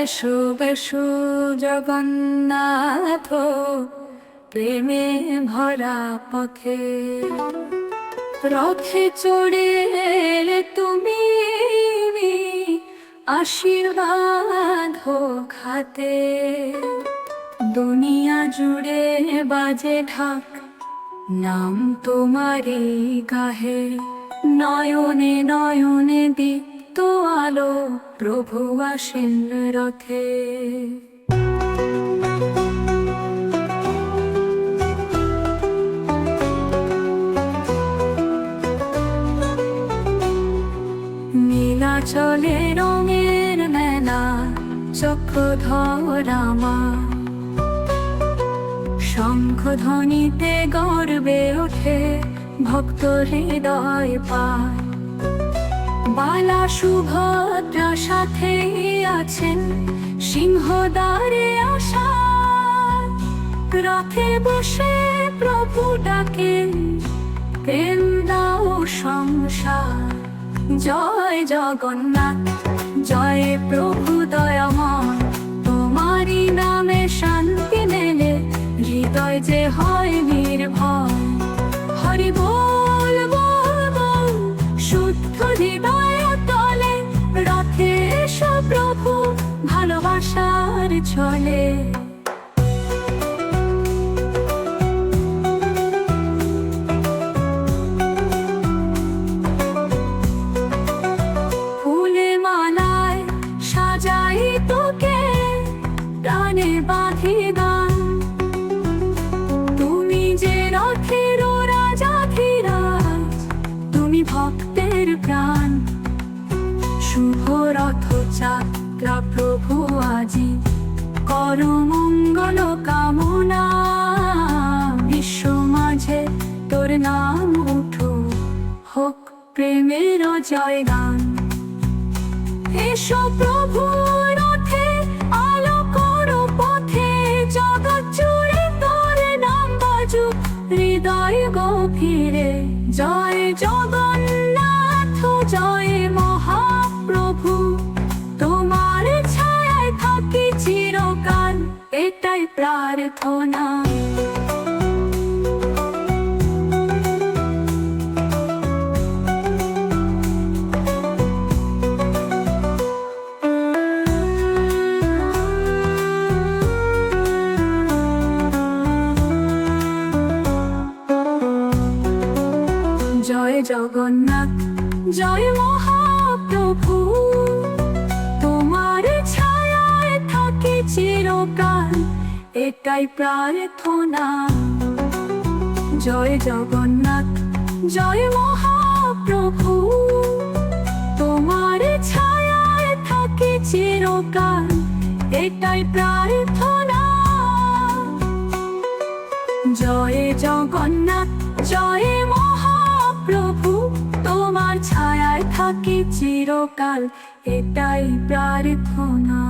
এসো এসো জগন্নাথ, প্রেমে ভরা পথে রথে চড়ে এলে তুমি, আশীর্বাদ খাতে। দুনিয়া জুড়ে বাজে ঢাক, নাম তোমারই গাহে। নয়নে নয়নে দীপ্ত আলো, প্রভু আসেন রথে। নীলাচলে রঙের মেলা, চক্ষু ধরামা। শঙ্খ ধ্বনিতে গর্বে ওঠে, ভক্ত হৃদয় পায়। বালা সুভদ্রা সাথে আছেন, সিংহদ্বারে আসা। রথে বসে প্রভু ডাকেন, প্রেম দাও সংসার। জয় জগন্নাথ, জয় প্রভু দয়াময়। তোমারই নামে শান্তি মেলে, হৃদয় যে হয় নির্ভয়। হরি বল বল বল, শুদ্ধ হৃদয় তলে। রথে এসো প্রভু, ভালোবাসার ছলে। ফুলে মালায় সাজাই তোকে, প্রাণে বাঁধি গান। তুমি যে রথের রাজাধিরাজ, তুমি ভক্তের প্রাণ। শুভ রথ যাত্রা প্রভু আজি, কর মঙ্গল কামনা। বিশ্ব মাঝে তোর নাম উঠো, হোক প্রেমের জয়গান। এসো প্রভু রথে, আলো করো পথে। জগৎ জুড়ে তোর নাম বাজুক, হৃদয় গভীরে। জয় জগন্নাথ, জয় মহাপ্রভু। তোমার ছায়ায় থাকি চিরকাল, এটাই প্রার্থনা। জয় জগন্নাথ, জয় মহাপ্রভু। তোমার ছায়ায় থাকি চিরকাল, এটাই প্রার্থনা। জয় জগন্নাথ, জয় মহাপ্রভু। তোমার ছায়ায় থাকি চিরকাল, এটাই প্রার্থনা। জয় জগন্নাথ, জয় মহাপ্রভু। তোমার ছায়ায় থাকি চিরকাল, এটাই প্রার্থনা।